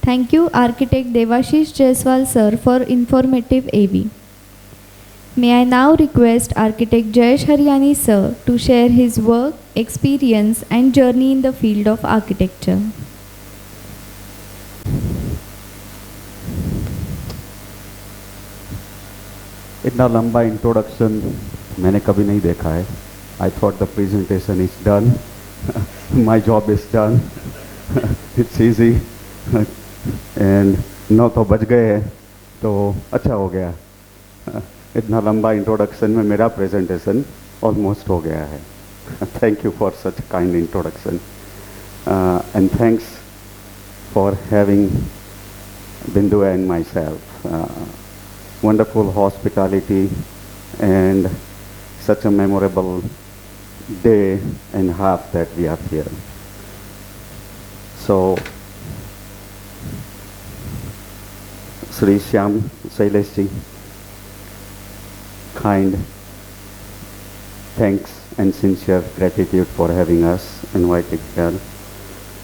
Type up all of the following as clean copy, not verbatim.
Thank you, Architect Devashish Jaiswal sir, for informative AV. May I now request Architect Jayesh Hariyani sir to share his work, experience and journey in the field of architecture. इतना लंबा introduction मैंने कभी नहीं देखा है. I thought the presentation is done. My job is done. It's easy. And 9 तो बज गए हैं तो अच्छा हो गया. इतना लंबा इंट्रोडक्शन में मेरा प्रेजेंटेशन ऑलमोस्ट हो गया है. Thank you for such a kind introduction. And thanks for having Bindu and myself. Wonderful hospitality and such a memorable day and half that we are here. So, Sri Shyam Saileshji, kind thanks and sincere gratitude for having us invited here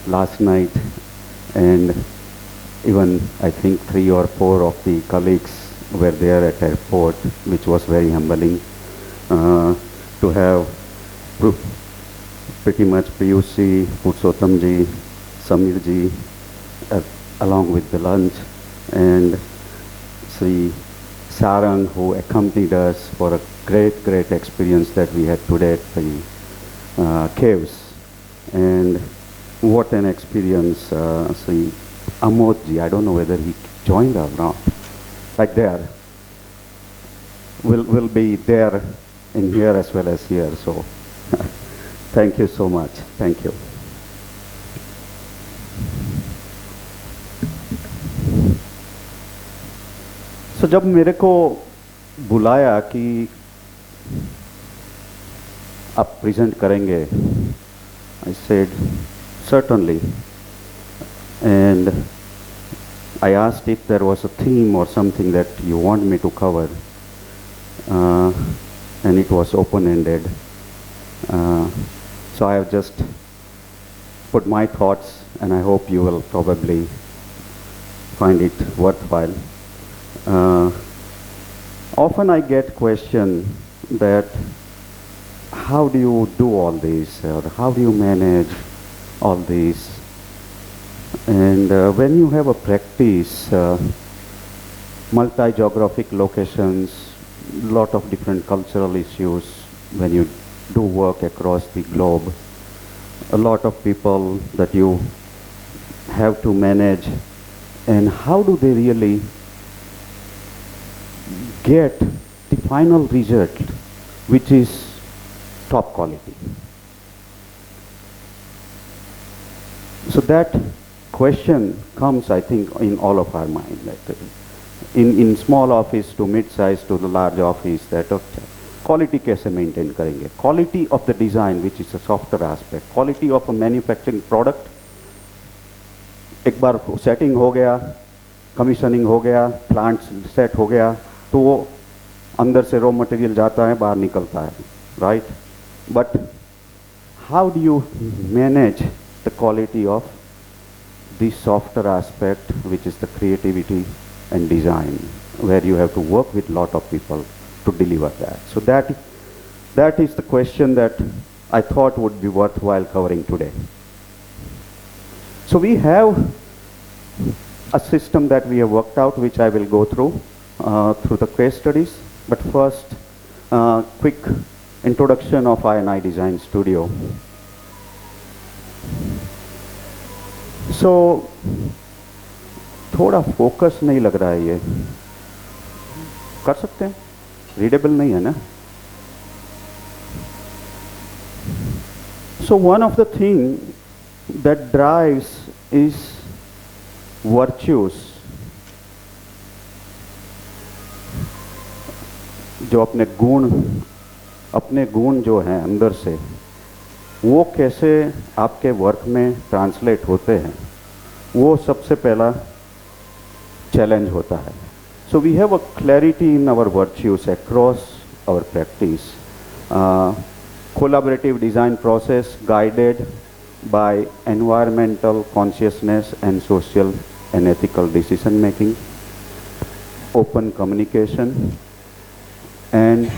last night, and even I think 3 or 4 of the colleagues were there at airport, which was very humbling to have pretty much Piyush ji, Purushottam ji, Samir ji along with the lunch, and Sri Sarang, who accompanied us for a great experience that we had today at the caves. And what an experience. Sri Amod ji, I don't know whether he joined or not, right there, will be there in here as well as here. So thank you so much. Thank you. So जब मेरे को बुलाया कि आप present करेंगे, I said certainly, and I asked if there was a theme or something that you want me to cover, and it was open-ended. So I have just put my thoughts, and I hope you will probably find it worthwhile. Often I get question that how do you do all this, or how do you manage all this? And when you have a practice, multi-geographic locations, lot of different cultural issues, when you do work across the globe, a lot of people that you have to manage, and how do they really get the final result, which is top quality? So that question comes, I think, in all of our mind. Like in small office to mid-size to the large office, that quality कैसे maintain करेंगे? Quality of the design, which is a softer aspect. Quality of a manufacturing product. एक बार setting हो गया, commissioning हो गया, plant set हो गया, तो वो अंदर से raw material जाता है, बाहर निकलता है, right? But how do you manage the quality of the softer aspect, which is the creativity and design, where you have to work with lot of people to deliver that? So that is the question that I thought would be worthwhile covering today. So we have a system that we have worked out, which I will go through the case studies. But first, quick introduction of I&I Design Studio. So थोड़ा focus नहीं लग रहा है, ये कर सकते हैं? Readable नहीं है ना? So one of the thing that drives is virtues. जो अपने गुण जो हैं अंदर से, वो कैसे आपके वर्क में ट्रांसलेट होते हैं, वो सबसे पहला चैलेंज होता है. So we have a clarity in our virtues across our practice. Collaborative design process guided by environmental consciousness and social and ethical decision making, open communication, and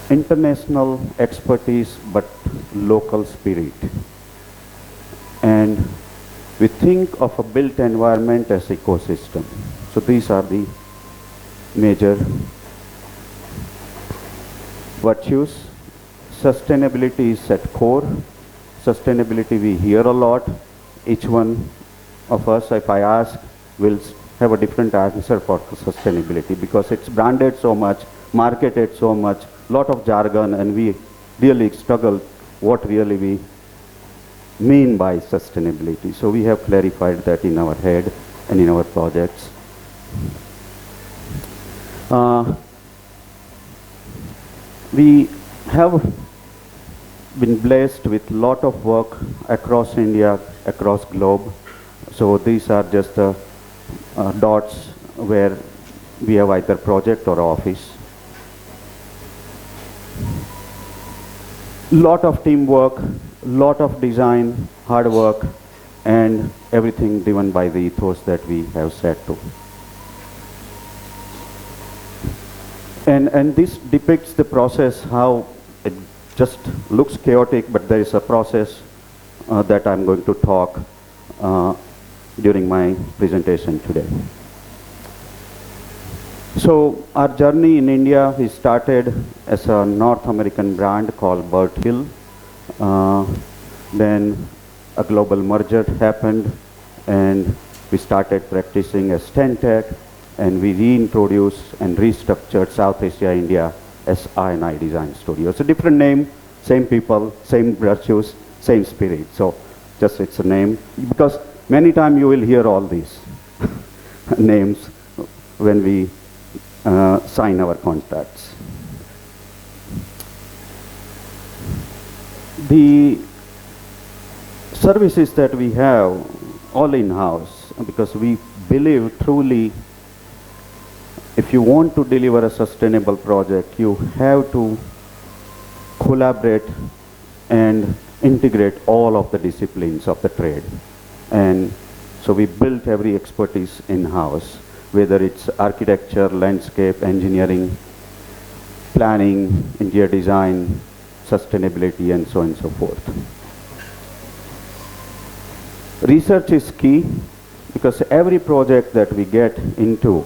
international expertise but local spirit. And we think of a built environment as ecosystem. So these are the major virtues. Sustainability is at core. Sustainability we hear a lot. Each one of us, if I ask, will have a different answer for sustainability because it's branded so much, marketed so much, lot of jargon, and we really struggle what really we mean by sustainability. So we have clarified that in our head and in our projects. We have been blessed with lot of work across India, across globe. So these are just the dots where we have either project or office. Lot of teamwork, lot of design, hard work, and everything driven by the ethos that we have set to. And this depicts the process, how it just looks chaotic, but there is a process that I'm going to talk during my presentation today. So our journey in India, we started as a North American brand called Burt Hill. Then a global merger happened and we started practicing as Stentech, and we reintroduced and restructured South Asia, India as I&I Design Studio. It's a different name, same people, same virtues, same spirit. So just it's a name, because many times you will hear all these names when we sign our contracts. The services that we have all in-house, because we believe truly if you want to deliver a sustainable project, you have to collaborate and integrate all of the disciplines of the trade. And so we built every expertise in-house, whether it's architecture, landscape, engineering, planning, interior design, sustainability, and so on and so forth. Research is key because every project that we get into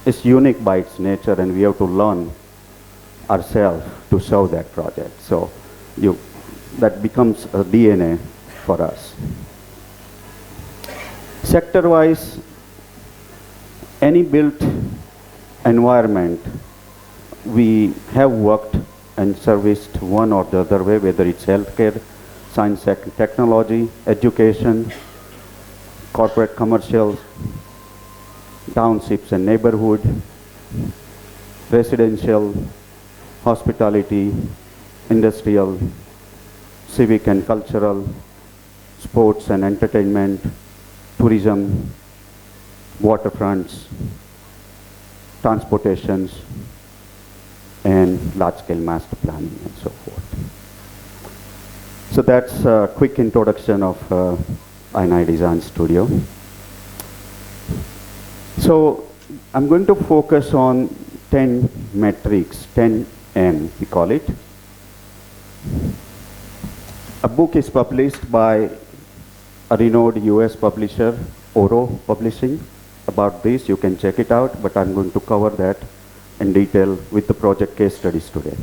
is unique by its nature, and we have to learn ourselves to serve that project. So that becomes a DNA for us. Sector-wise, any built environment, we have worked and serviced one or the other way, whether it's healthcare, science and technology, education, corporate commercial, townships and neighborhood, residential, hospitality, industrial, civic and cultural, sports and entertainment, tourism, waterfronts, transportations, and large-scale master planning and so forth. So that's a quick introduction of I&I Design Studio. So I'm going to focus on 10 metrics, 10M we call it. A book is published by a renowned US publisher, Oro Publishing. About this, you can check it out, but I'm going to cover that in detail with the project case studies today.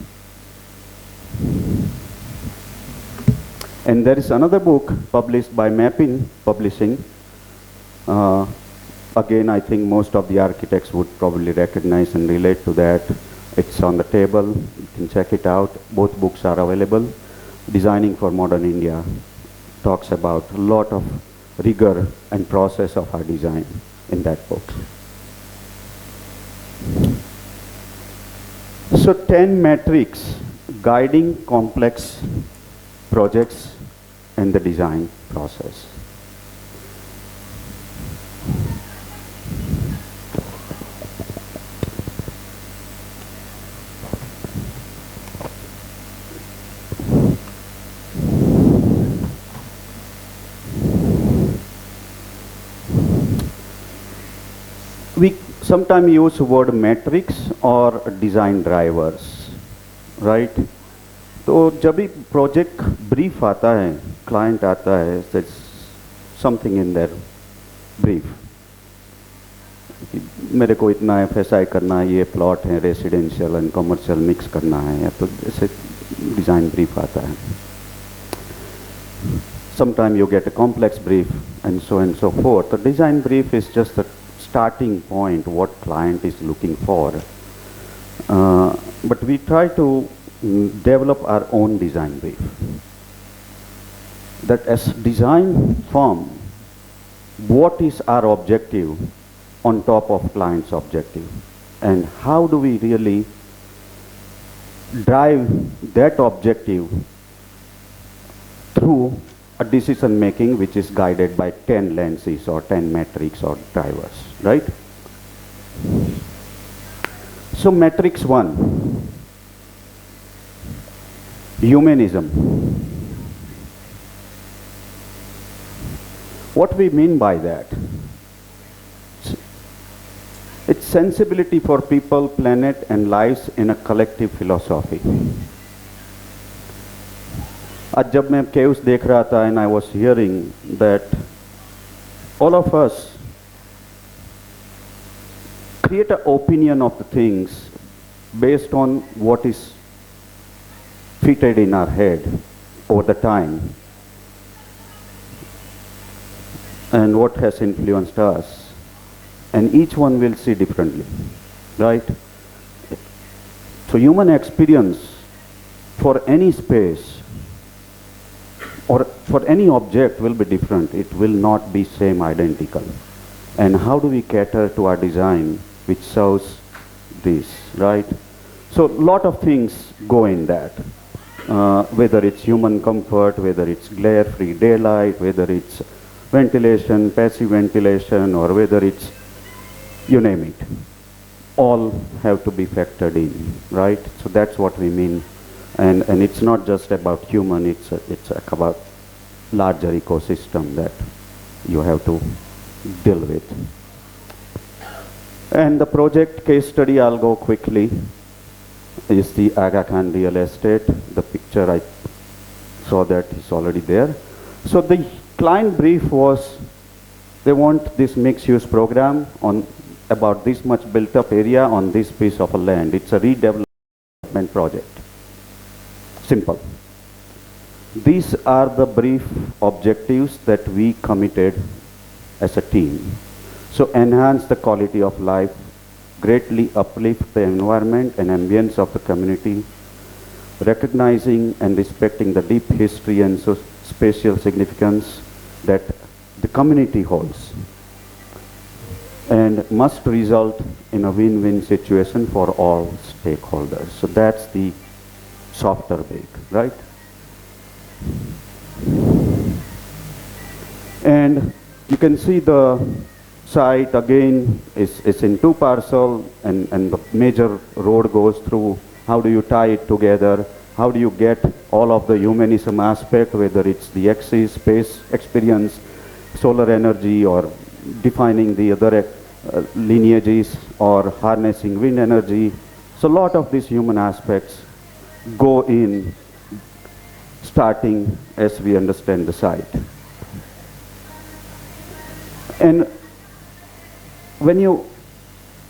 And there is another book published by Mappin Publishing. Again, I think most of the architects would probably recognize and relate to that. It's on the table, you can check it out. Both books are available. Designing for Modern India talks about a lot of rigor and process of our design in that book. So 10 metrics guiding complex projects and the design process. We sometimes use the word metrics or design drivers, right? तो जब भी project brief आता है, client आता है, something in their brief, मेरे को इतना एफएसआई करना है, ये प्लॉट है, रेसिडेंशियल एंड कमर्शियल मिक्स करना है, तो जैसे डिज़ाइन ब्रीफ आता है. Sometimes you get a complex brief and so forth. The design brief is just the starting point, what client is looking for. But we try to develop our own design brief. That as design firm, what is our objective on top of client's objective? And how do we really drive that objective through a decision making which is guided by 10 lenses or 10 metrics or drivers, right? So matrix 1, humanism. What we mean by that? It's sensibility for people, planet and lives in a collective philosophy. आज जब मैं caves देख रहा था and I was hearing that all of us create an opinion of the things based on what is fitted in our head over the time and what has influenced us, and each one will see differently, right? So human experience for any space or for any object will be different. It will not be same identical. And how do we cater to our design which serves this, right? So a lot of things go in that. Whether it's human comfort, whether it's glare-free daylight, whether it's ventilation, passive ventilation, or whether it's, you name it. All have to be factored in, right? So that's what we mean. And it's not just about human, it's about larger ecosystem that you have to deal with. And the project case study, I'll go quickly, is the Aga Khan real estate. The picture I saw that is already there. So the client brief was, they want this mixed use program on about this much built up area on this piece of a land. It's a redevelopment project. Simple. These are the brief objectives that we committed as a team. So enhance the quality of life, greatly uplift the environment and ambience of the community, recognizing and respecting the deep history and spatial significance that the community holds, and must result in a win-win situation for all stakeholders. So that's the softer bake, right? And you can see the site again is in two parcels, and the major road goes through. How do you tie it together? How do you get all of the humanism aspect, whether it's the axis, space experience, solar energy, or defining the other lineages, or harnessing wind energy. So a lot of these human aspects go in starting as we understand the site. And when you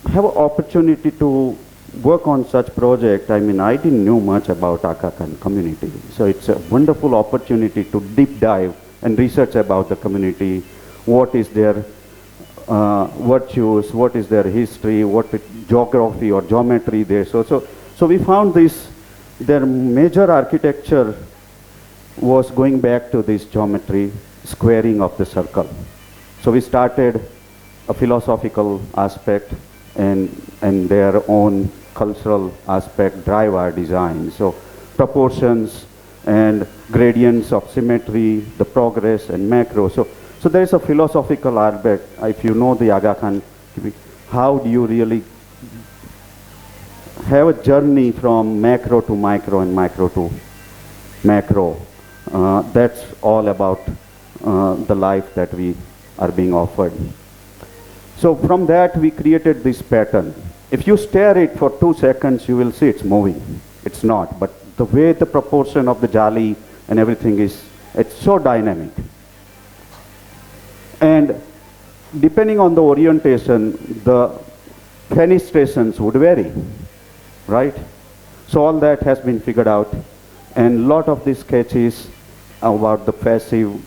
have an opportunity to work on such project, I mean, I didn't know much about Aga Khan community. So it's a wonderful opportunity to deep dive and research about the community, what is their virtues, what is their history, what geography or geometry there. So we found this, their major architecture was going back to this geometry, squaring of the circle. So we started a philosophical aspect, and their own cultural aspect drive our design. So proportions and gradients of symmetry, the progress and macro. So there is a philosophical aspect. If you know the Aga Khan, how do you really have a journey from macro to micro and micro to macro? That's all about the life that we are being offered. So from that we created this pattern. If you stare it for 2 seconds, you will see it's moving. It's not, but the way the proportion of the jali and everything is, it's so dynamic. And depending on the orientation, the fenestrations would vary, right? So all that has been figured out, and a lot of these sketches about the passive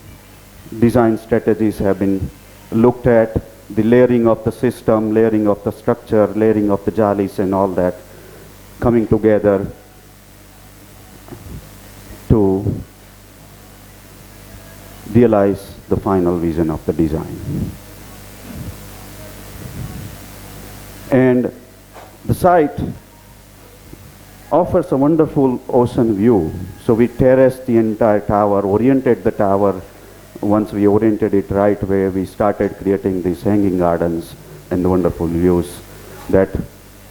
design strategies have been looked at, the layering of the system, layering of the structure, layering of the jalis and all that coming together to realize the final vision of the design. And the site offers a wonderful ocean view. So we terraced the entire tower, oriented the tower. Once we oriented it right way, we started creating these hanging gardens and the wonderful views that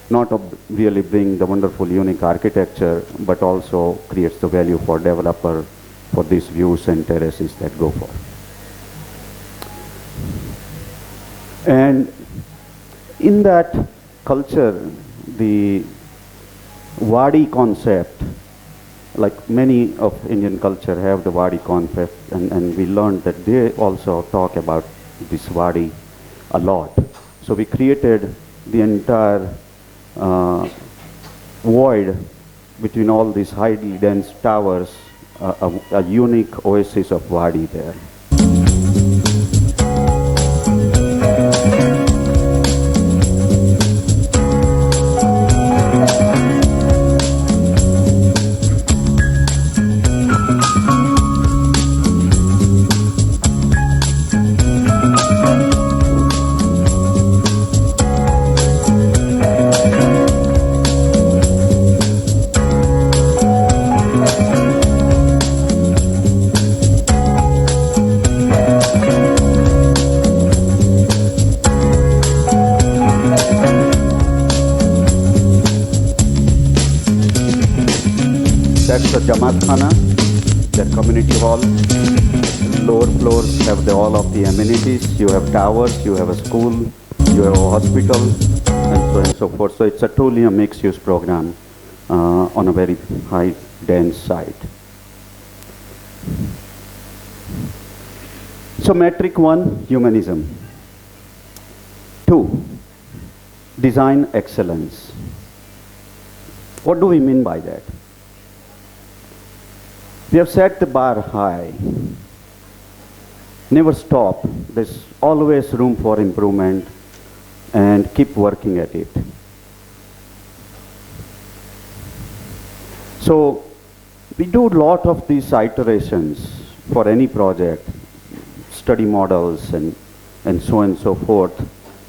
not really bring the wonderful unique architecture, but also creates the value for developer for these views and terraces that go for. And in that culture, the Wadi concept, like many of Indian culture have the Wadi concept, and we learned that they also talk about this Wadi a lot. So we created the entire void between all these highly dense towers, a unique oasis of Wadi there. That's the Jamaat Khana, their community hall. Lower floors have all of the amenities. You have towers, you have a school, you have a hospital, and so on and so forth. So it's a truly a mixed-use program on a very high, dense site. So metric 1, humanism. 2, design excellence. What do we mean by that? We have set the bar high. Never stop. There's always room for improvement, and keep working at it. So we do a lot of these iterations for any project, study models and so on and so forth,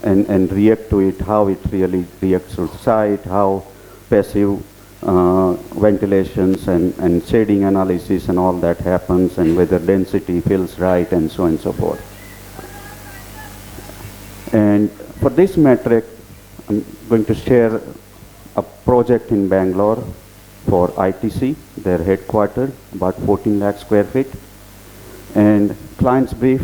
and react to it, how it really reacts to the site, how passive ventilations and shading analysis and all that happens, and whether density feels right, and so on and so forth. And for this metric, I'm going to share a project in Bangalore for ITC, their headquarters, about 14 lakh square feet. And client's brief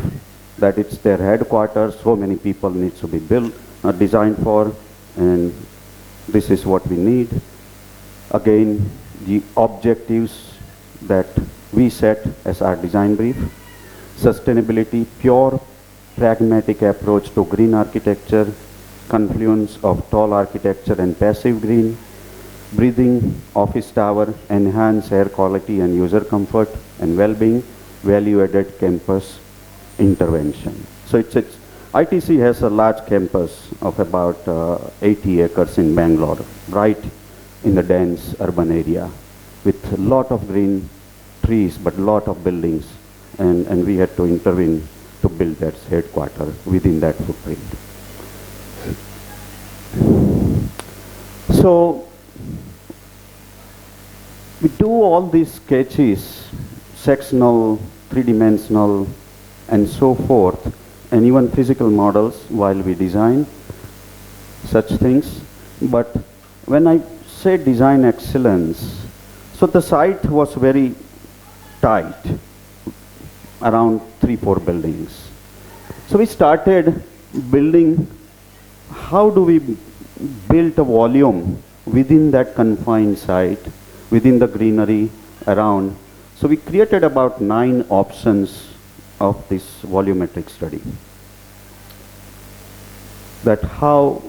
that it's their headquarters, so many people need to be built, designed for, and this is what we need. Again, the objectives that we set as our design brief: sustainability, pure pragmatic approach to green architecture, confluence of tall architecture and passive green, breathing office tower, enhance air quality and user comfort and well-being, value-added campus intervention. So it's ITC has a large campus of about 80 acres in Bangalore, right in the dense urban area, with a lot of green trees, but a lot of buildings, and we had to intervene to build that headquarters within that footprint. So we do all these sketches, sectional, three-dimensional, and so forth, and even physical models while we design such things. But when I say design excellence, so the site was very tight, around 3-4 buildings. So we started building how do we build a volume within that confined site, within the greenery around? So we created about 9 options of this volumetric study, that how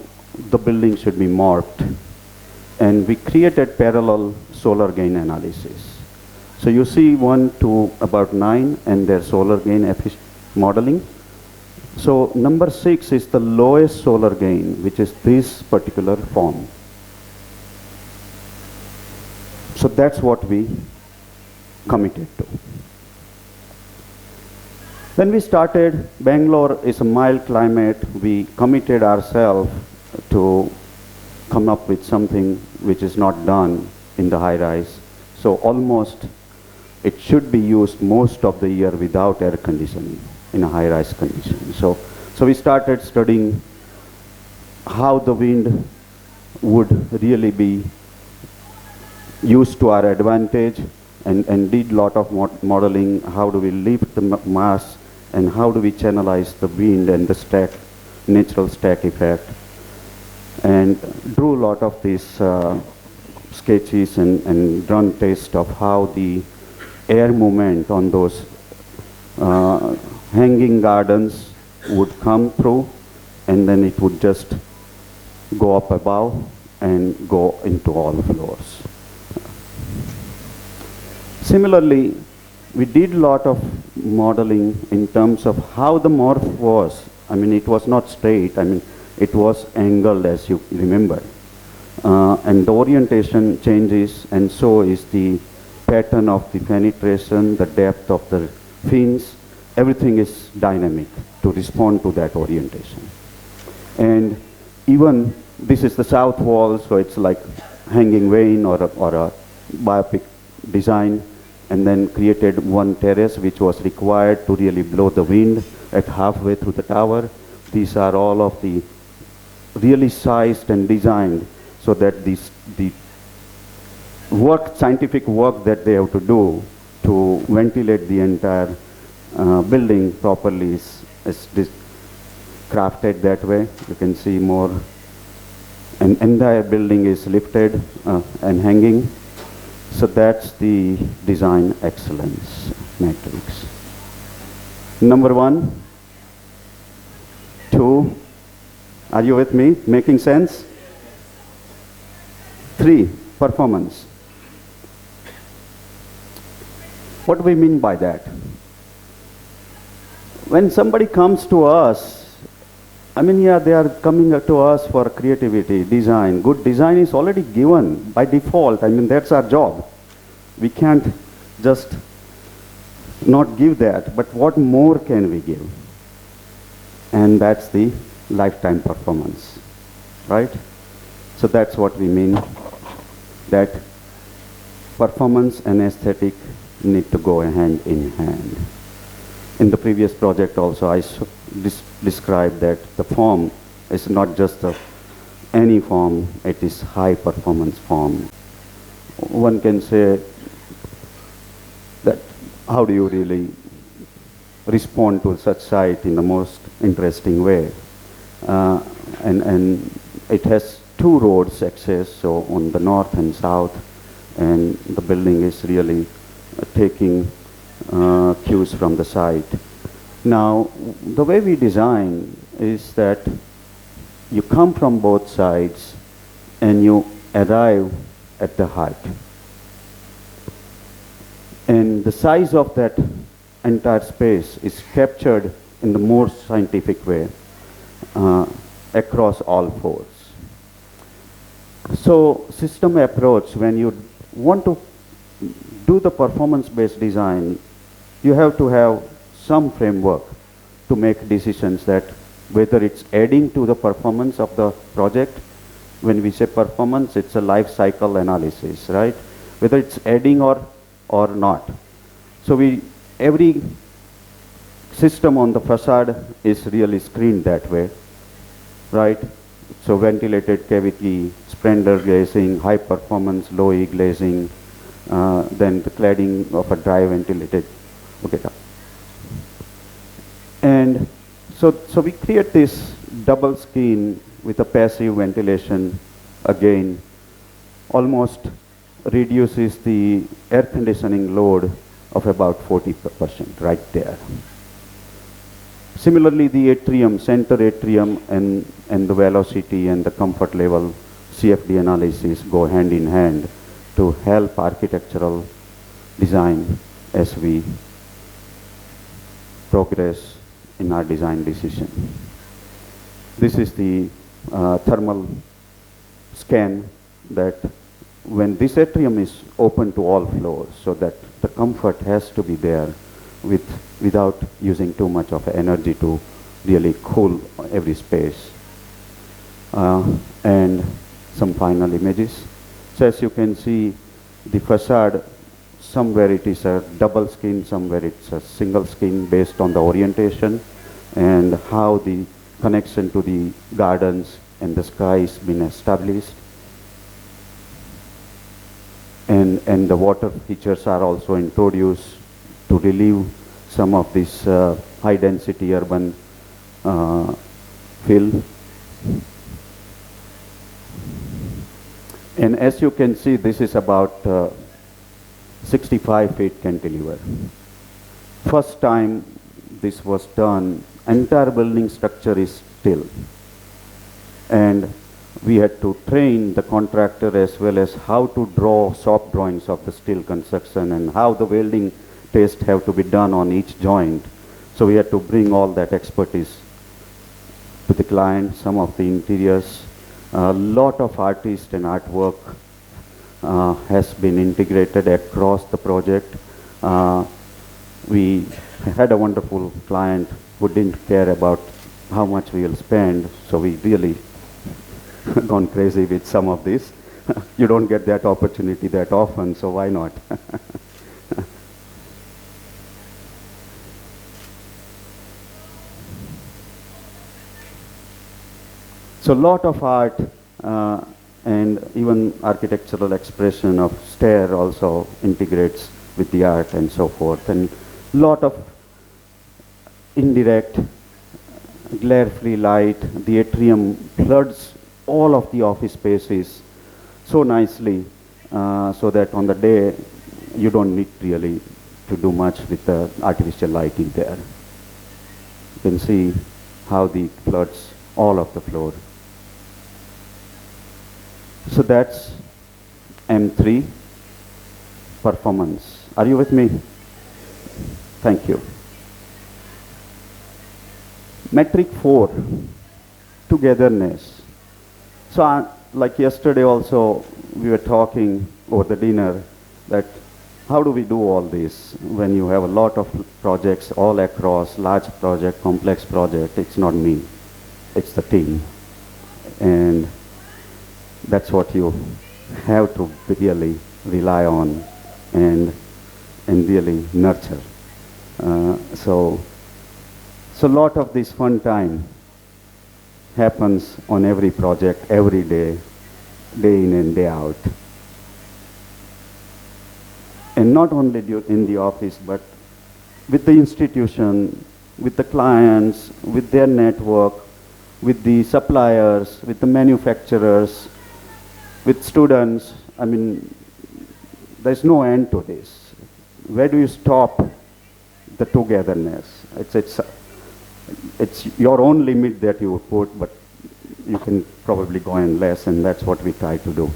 the building should be morphed, and we created parallel solar gain analysis. So you see 1 to about 9 and their solar gain modeling. So number 6 is the lowest solar gain, which is this particular form. So that's what we committed to. When we started, Bangalore is a mild climate. We committed ourselves to come up with something which is not done in the high rise. So almost it should be used most of the year without air conditioning in a high rise condition. So we started studying how the wind would really be used to our advantage, and did lot of modeling. How do we lift the mass, and how do we channelize the wind and the stack, natural stack effect, and drew a lot of these sketches and run tests of how the air movement on those hanging gardens would come through, and then it would just go up above and go into all floors. Similarly, we did a lot of modeling in terms of how the morph was. I mean, it was not straight. I mean, it was angled, as you remember. And the orientation changes, and so is the pattern of the penetration, the depth of the fins. Everything is dynamic to respond to that orientation. And even this is the south wall, so it's like hanging vane or a biopic design, and then created one terrace which was required to really blow the wind at halfway through the tower. These are all of the really sized and designed so that the scientific work that they have to do to ventilate the entire building properly is crafted that way. You can see more. An entire building is lifted and hanging. So that's the design excellence matrix. Number 1, 2, are you with me? Making sense? 3, performance. What do we mean by that? When somebody comes to us, I mean, yeah, they are coming to us for creativity, design. Good design is already given by default. I mean, that's our job. We can't just not give that, but what more can we give? And that's the lifetime performance, right? So that's what we mean, that performance and aesthetic need to go hand in hand. In the previous project also, I described that the form is not just any form, it is high performance form. One can say that how do you really respond to such site in the most interesting way? And it has 2 roads access, so on the north and south, and the building is really taking cues from the site. Now, the way we design is that you come from both sides and you arrive at the height. And the size of that entire space is captured in the most scientific way across all 4s. So, system approach, when you want to do the performance-based design, you have to have some framework to make decisions that whether it's adding to the performance of the project. When we say performance, it's a life cycle analysis, right? Whether it's adding or not. So every system on the facade is really screened that way, right? So ventilated cavity, splendor glazing, high performance, low E glazing, then the cladding of a dry ventilated. Okay. And so we create this double skin with a passive ventilation, again, almost reduces the air conditioning load of about 40% right there. Similarly, the atrium, center atrium, and the velocity and the comfort level CFD analysis go hand in hand to help architectural design as we progress in our design decision. This is the thermal scan that when this atrium is open to all floors, so that the comfort has to be there without using too much of energy to really cool every space. And some final images. So as you can see, the facade, somewhere it is a double skin, somewhere it's a single skin based on the orientation and how the connection to the gardens and the sky has been established. And the water features are also introduced to relieve some of this high density urban fill. And as you can see, this is about 65 feet cantilever. First time this was done, entire building structure is still. And we had to train the contractor as well as how to draw soft drawings of the steel construction and how the welding tests have to be done on each joint. So we had to bring all that expertise to the client, some of the interiors. A lot of artists and artwork has been integrated across the project. We had a wonderful client who didn't care about how much we will spend, so we really gone crazy with some of this. You don't get that opportunity that often, so why not? So a lot of art and even architectural expression of stair also integrates with the art and so forth. And a lot of indirect glare-free light. The atrium floods all of the office spaces so nicely so that on the day you don't need really to do much with the artificial lighting there. You can see how the floods all of the floor. So that's M3 performance. Are you with me? Thank you. Metric 4, togetherness. So like yesterday also, we were talking over the dinner that how do we do all this when you have a lot of projects all across, large project, complex project. It's not me, it's the team. And that's what you have to really rely on and really nurture. So a lot of this fun time happens on every project, every day, day in and day out. And not only in the office, but with the institution, with the clients, with their network, with the suppliers, with the manufacturers, with students. I mean, there's no end to this. Where do you stop the togetherness? It's your own limit that you put, but you can probably go endless, and that's what we try to do.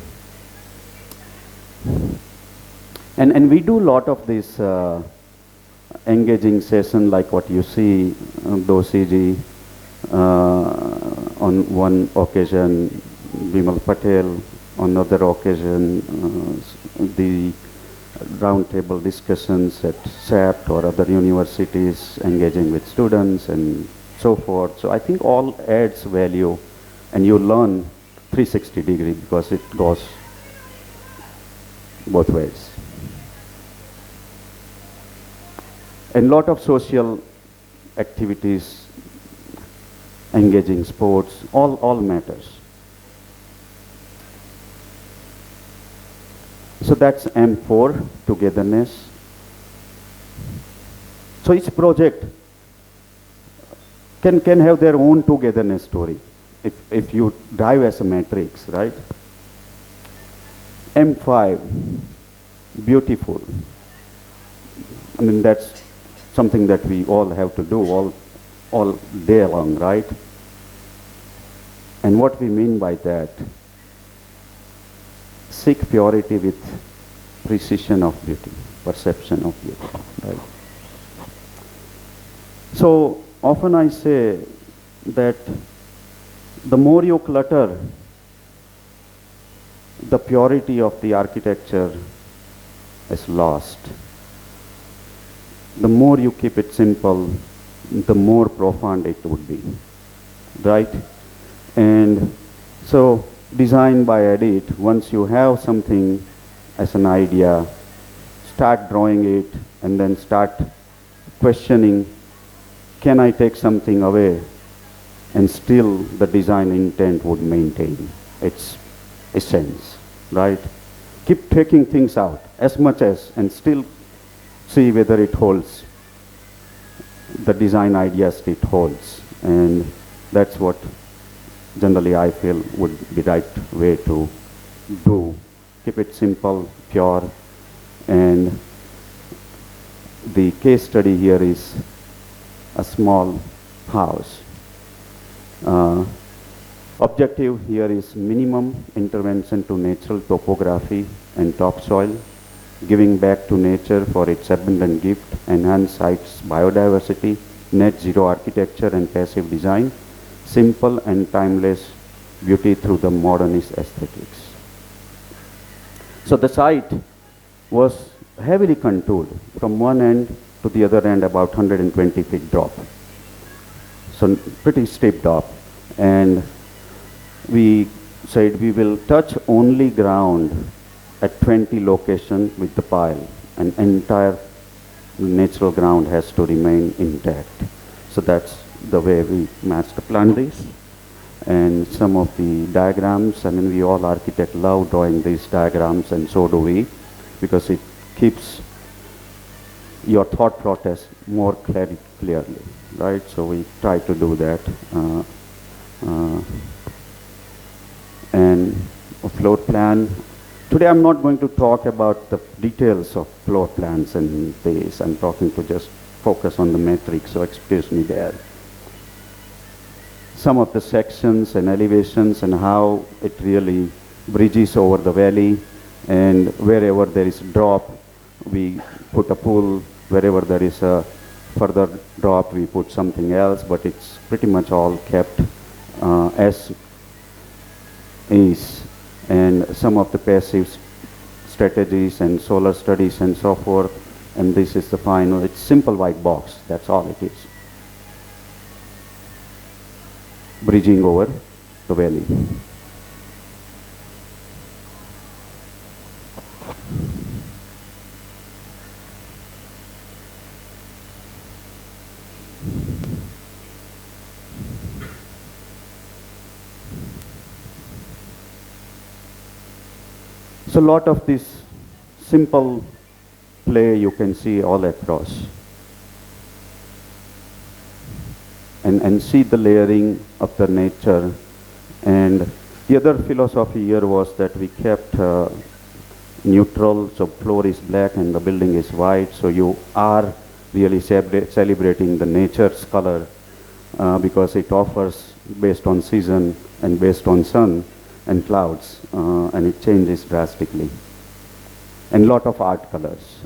And we do a lot of this engaging session like what you see, Dosiji, on one occasion, Bimal Patel, on another occasion, the roundtable discussions at SAP or other universities engaging with students and so forth. So I think all adds value, and you learn 360 degree because it goes both ways. And lot of social activities, engaging sports, all matters. So that's M4, togetherness. So each project can have their own togetherness story. if you drive as a matrix, right? M5, beautiful. I mean, that's something that we all have to do all day long, right? And what we mean by that, seek purity with precision of beauty, perception of beauty, right? So often I say that the more you clutter, the purity of the architecture is lost. The more you keep it simple, the more profound it would be, right? And so design by edit, once you have something as an idea, start drawing it and then start questioning, can I take something away and still the design intent would maintain its essence, right? Keep taking things out as much as and still see whether it holds, the design ideas it holds. And that's what generally I feel would be right way to do. Keep it simple, pure, and the case study here is a small house. Objective here is minimum intervention to natural topography and topsoil, giving back to nature for its abundant gift, enhance sites biodiversity, net zero architecture and passive design, simple and timeless beauty through the modernist aesthetics. So the site was heavily contoured from one end to the other end, about 120 feet drop. So pretty steep drop. And we said we will touch only ground at 20 locations with the pile, and entire natural ground has to remain intact. So that's the way we master plan this. And some of the diagrams, I mean, we all architects love drawing these diagrams, and so do we, because it keeps your thought process more clearly, right? So we try to do that. And a floor plan. Today I'm not going to talk about the details of floor plans and this. I'm talking to just focus on the matrix, so excuse me there. Some of the sections and elevations and how it really bridges over the valley, and wherever there is drop, we put a pool. Wherever there is a further drop, we put something else, but it's pretty much all kept as is. And some of the passive strategies and solar studies and so forth, and this is the final. It's simple white box, that's all it is. Bridging over the valley. So a lot of this simple play you can see all across. And see the layering of the nature. And the other philosophy here was that we kept neutral, so floor is black and the building is white, so you are really celebrating the nature's color because it offers based on season and based on sun and clouds, and it changes drastically. And lot of art colors.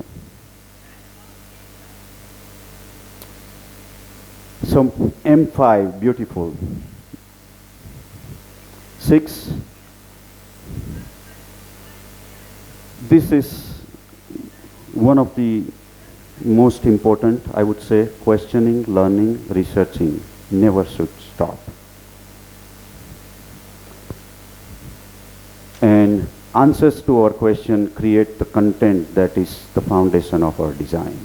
So M5, beautiful. 6, this is one of the most important, I would say, questioning, learning, researching, never should stop. And answers to our question create the content that is the foundation of our design.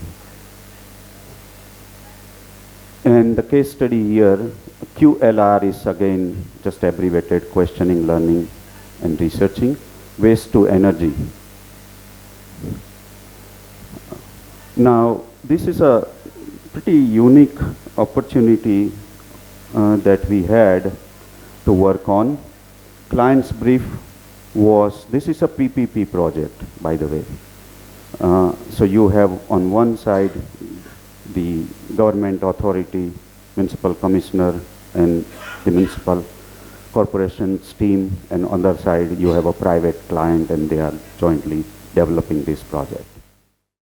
And the case study here, QLR is again just abbreviated, questioning, learning, and researching, waste to energy. Now, this is a pretty unique opportunity that we had to work on. Client's brief was, this is a PPP project, by the way. So you have on one side the government authority, municipal commissioner, and the municipal corporation's team, and on the other side you have a private client, and they are jointly developing this project.